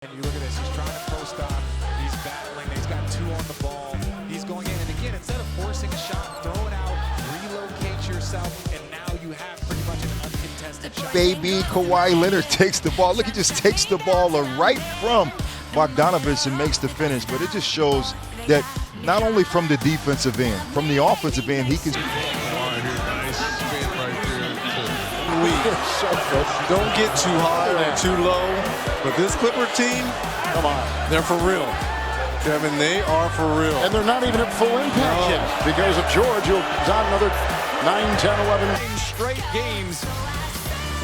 And you look at this, he's trying to post up, he's battling, he's got two on the ball, he's going in, and again, instead of forcing a shot, throw it out, relocate yourself, and now you have pretty much an uncontested shot. Baby, Kawhi Leonard takes the ball. Look, he just takes the ball right from Bogdanovich and makes the finish, but it just shows that not only from the defensive end, from the offensive end, he can. Don't get too high or too low, but this Clipper team, come on, they're for real. Kevin, they are for real. And they're not even at full impact yet because of George, who's on another 9, 10, 11. Straight games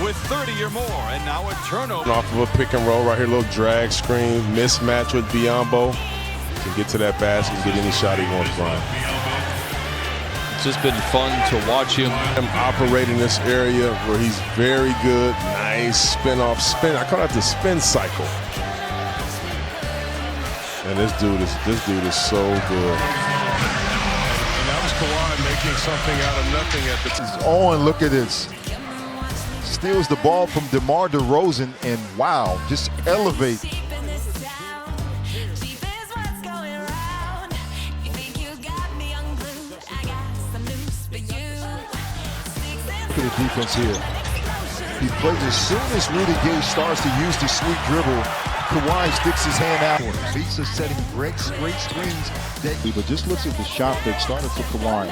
with 30 or more, and now a turnover. Off of a pick and roll right here, little drag screen, mismatch with Biyombo. Can get to that basket and get any shot he wants, Brian. It's just been fun to watch him operate in this area where he's very good. Nice spin off spin. I call that the spin cycle. And this dude is so good. And that was Kawhi making something out of nothing at the time. Oh, and look at this. Steals the ball from DeMar DeRozan, and wow, just elevate. Look at the defense here. He plays as soon as Rudy Gay starts to use the sweet dribble. Kawhi sticks his hand out. He's setting great screens. But just looks at the shot that started for Kawhi.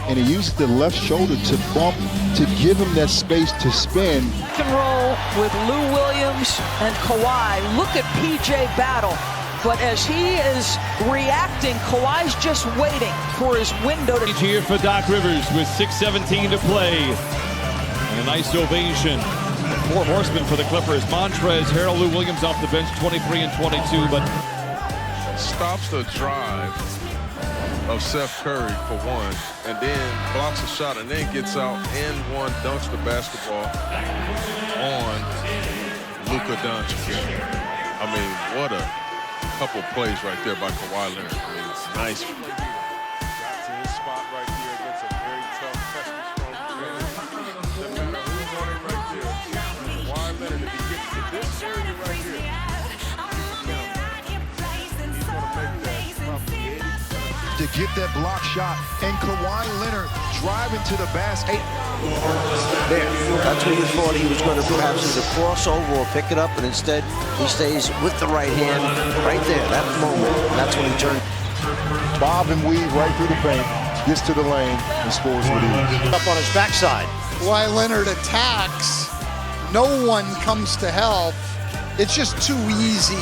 And he uses the left shoulder to bump to give him that space to spin. Pick and roll with Lou Williams and Kawhi. Look at PJ battle. But as he is reacting, Kawhi's just waiting for his window to... Here for Doc Rivers with 6:17 to play. And a nice ovation. Four horsemen for the Clippers. Montrez, Harold, Lou Williams off the bench, 23 and 22. But stops the drive of Seth Curry for one, and then blocks a shot, and then gets out and one, dunks the basketball on Luka Doncic. I mean, what a couple plays right there by Kawhi Leonard. I mean, it's nice. Got to his spot right there against a very tough, pesky, strong defender. No matter who's on it right there, Kawhi Leonard, if he gets to this area right here, he's going to make that probably 80%. To get that block shot, and Kawhi Leonard driving to the basket. There, that's what he thought he was going to perhaps either cross over or pick it up, and instead he stays with the right hand right there, that moment. That's when he turned. Bob and weave right through the paint, gets to the lane, and scores with ease. Up on his backside. Kawhi Leonard attacks. No one comes to help. It's just too easy.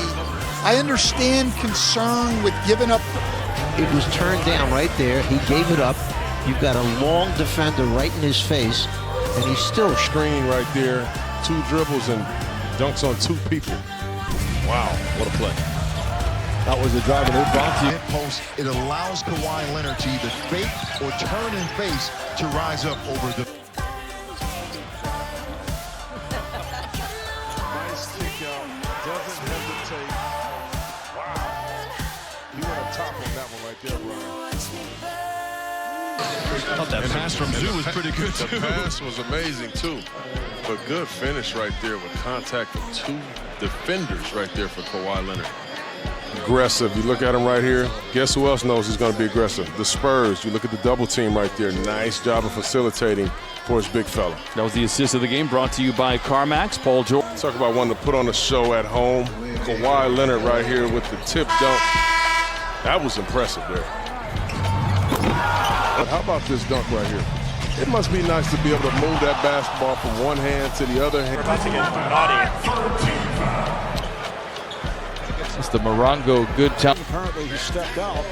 I understand concern with giving up. It was turned down right there. He gave it up. You've got a long defender right in his face, and he's still screen right there. Two dribbles and dunks on two people. Wow, what a play. That was a drive, and it brought you in post. It allows Kawhi Leonard to either fake or turn and face to rise up over the. Nice kick out, doesn't hesitate. Wow. You went up top on that one right there, Brian. I thought that pass from Zoo was pretty good, too. The pass was amazing, too. But good finish right there with contact from two defenders right there for Kawhi Leonard. Aggressive. You look at him right here. Guess who else knows he's going to be aggressive? The Spurs. You look at the double team right there. Nice job of facilitating for his big fella. That was the assist of the game, brought to you by CarMax. Paul George. Talk about wanting to put on a show at home. Kawhi Leonard right here with the tip dunk. That was impressive there. How about this dunk right here? It must be nice to be able to move that basketball from one hand to the other hand. It's the Morongo good time. Apparently he stepped out.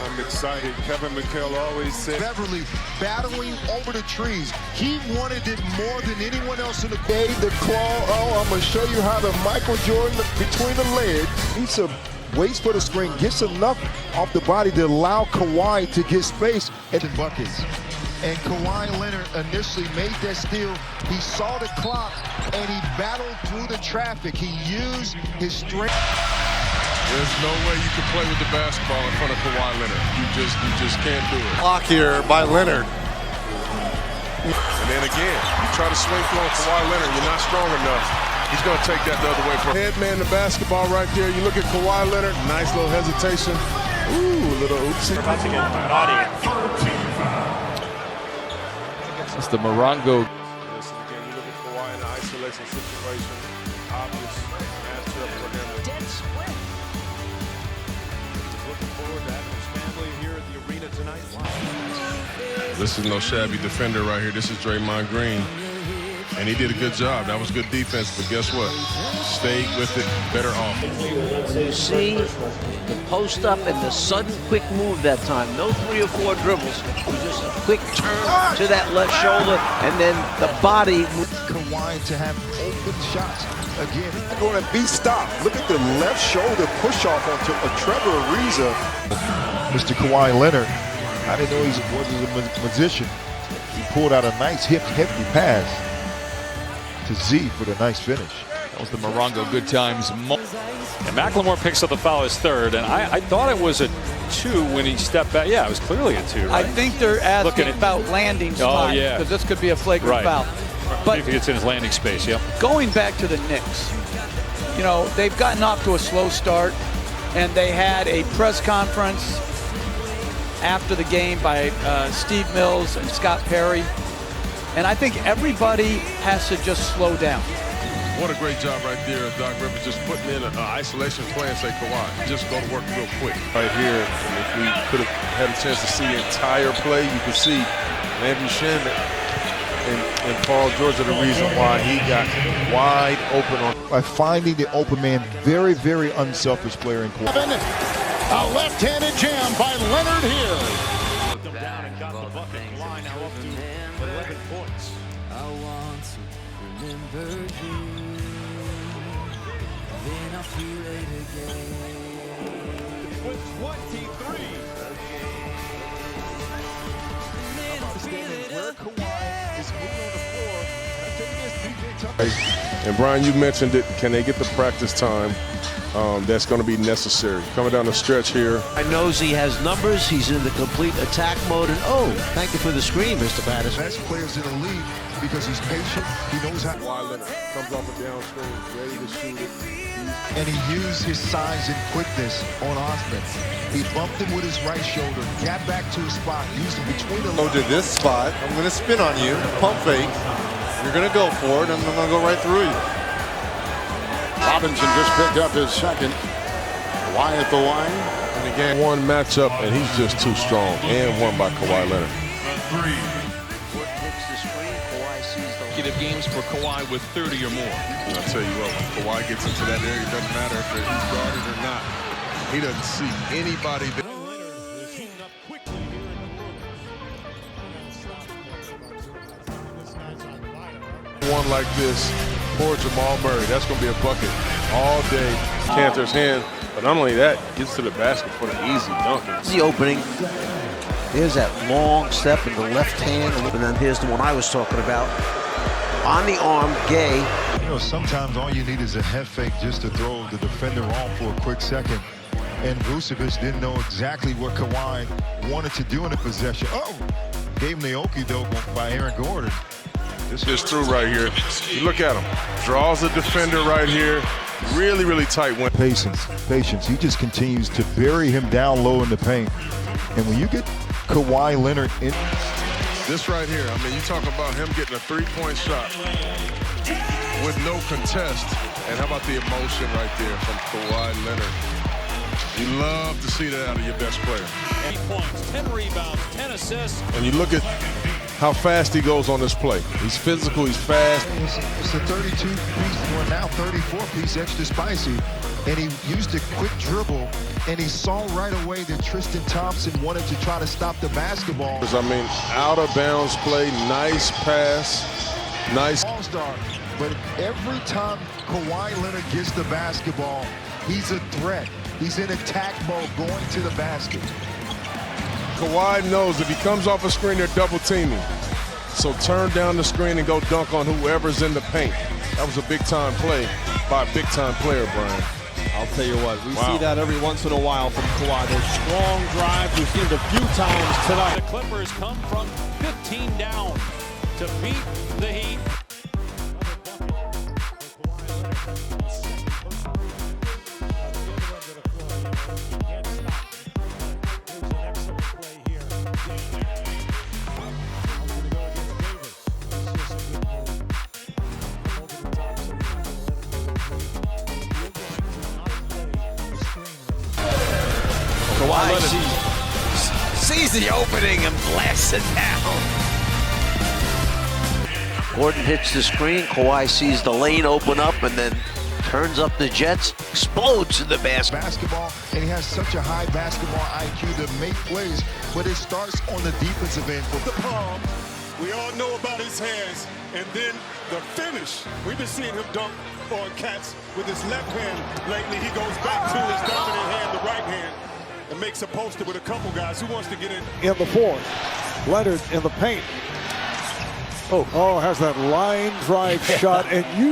I'm excited. Kevin McHale always said. Beverly battling over the trees. He wanted it more than anyone else in the game. The claw. Oh, I'm going to show you how the Michael Jordan between the legs. He's a waits for the screen, gets enough off the body to allow Kawhi to get space at the buckets. And Kawhi Leonard initially made that steal. He saw the clock, and he battled through the traffic. He used his strength. There's no way you can play with the basketball in front of Kawhi Leonard. You just can't do it. Block here by Leonard. And then again, you try to swing through on Kawhi Leonard, you're not strong enough. He's going to take that the other way. Head man the basketball right there. You look at Kawhi Leonard, nice little hesitation. Ooh, little oopsie. About to get naughty. It's the Morongo. Listen again, you look at Kawhi in the isolation situation. Obvious matchup for him. Dead split. Looking forward to having his family here at the arena tonight. This is no shabby defender right here. This is Draymond Green. And he did a good job. That was good defense, but guess what? Stayed with it better off. You see the post up and the sudden quick move that time. No 3 or 4 dribbles. It was just a quick turn to that left shoulder and then the body. Kawhi to have open shots. Again, going to be stopped. Look at the left shoulder push off onto a Trevor Ariza. Mr. Kawhi Leonard, I didn't know he was a magician. He pulled out a nice hefty pass to Z for the nice finish. That was the Morongo good times. And McLemore picks up the foul, his third, and I thought it was a 2 when he stepped back. Yeah, it was clearly a 2. Right? I think they're asking about landing spot. Oh, yeah. Because this could be a flagrant foul. But if he gets in his landing space, yeah. Going back to the Knicks, you know, they've gotten off to a slow start, and they had a press conference after the game by Steve Mills and Scott Perry. And I think everybody has to just slow down. What a great job right there, Doc Rivers, just putting in an isolation play and say, Kawhi, just go to work real quick. Right here, and if we could have had a chance to see the entire play, you could see Landry Shamet and Paul George are the reason why he got wide open on. By finding the open man, very, very unselfish player in Kawhi. A left-handed jam by Leonard here. Down and got the bucket. Kawhi now up to 11 points. I want to remember you, then I'll feel it again. With 23. Where Kawhi is moving on the floor. I think this PJ And Brian, you mentioned it. Can they get the practice time that's going to be necessary? Coming down the stretch here. I knows he has numbers. He's in the complete attack mode. And oh, thank you for the screen, Mr. Patterson. best players in the league because he's patient. He knows how. Kawhi Leonard comes off a down screen, ready to shoot it. And he used his size and quickness on offense. He bumped him with his right shoulder, got back to his spot, used him between the lines. To this spot, I'm going to spin on you, pump fake. You're going to go for it, and I'm going to go right through you. Robinson just picked up his second. Kawhi at the line. And again, one matchup, and he's just too strong. And one by Kawhi Leonard. Consecutive games for Kawhi with 30 or more. And I'll tell you what, when Kawhi gets into that area, it doesn't matter if he's guarded or not. He doesn't see anybody there. One like this, poor Jamal Murray, that's going to be a bucket all day. Cantor's hand, but not only that, gets to the basket for the easy dunk. The opening. There's that long step in the left hand, and then here's the one I was talking about. On the arm, Gay. You know, sometimes all you need is a head fake just to throw the defender off for a quick second. And Vucevic didn't know exactly what Kawhi wanted to do in the possession. Oh, gave him the okey-doke by Aaron Gordon. This is through right here. You look at him. Draws a defender right here. Really, really tight win. Patience. He just continues to bury him down low in the paint. And when you get Kawhi Leonard in. This right here, I mean, you talk about him getting a three-point shot with no contest. And how about the emotion right there from Kawhi Leonard? You love to see that out of your best player. 8 points, 10 rebounds, 10 assists. And you look at how fast he goes on this play. He's physical, he's fast. It's a 32-piece, or now 34-piece extra spicy. And he used a quick dribble, and he saw right away that Tristan Thompson wanted to try to stop the basketball. I mean, out of bounds play, nice pass, nice. All-star, but every time Kawhi Leonard gets the basketball, he's a threat. He's in attack mode going to the basket. Kawhi knows if he comes off a screen, they're double teaming. So turn down the screen and go dunk on whoever's in the paint. That was a big-time play by a big-time player, Brian. I'll tell you what, we see that every once in a while from Kawhi. Those strong drives, we've seen it a few times tonight. The Clippers come from 15 down to beat the Heat. Kawhi Leonard. Sees the opening and blasts it down. Gordon hits the screen. Kawhi sees the lane open up and then turns up the Jets, explodes in the basket. Basketball, and he has such a high basketball IQ to make plays, but it starts on the defensive end. The palm, we all know about his hands, and then the finish. We've been seeing him dunk on cats with his left hand lately. He goes back to his dominant hand, the right hand, and makes a poster with a couple guys. Who wants to get in? In the fourth, Leonard in the paint. Oh, has that line drive shot, and you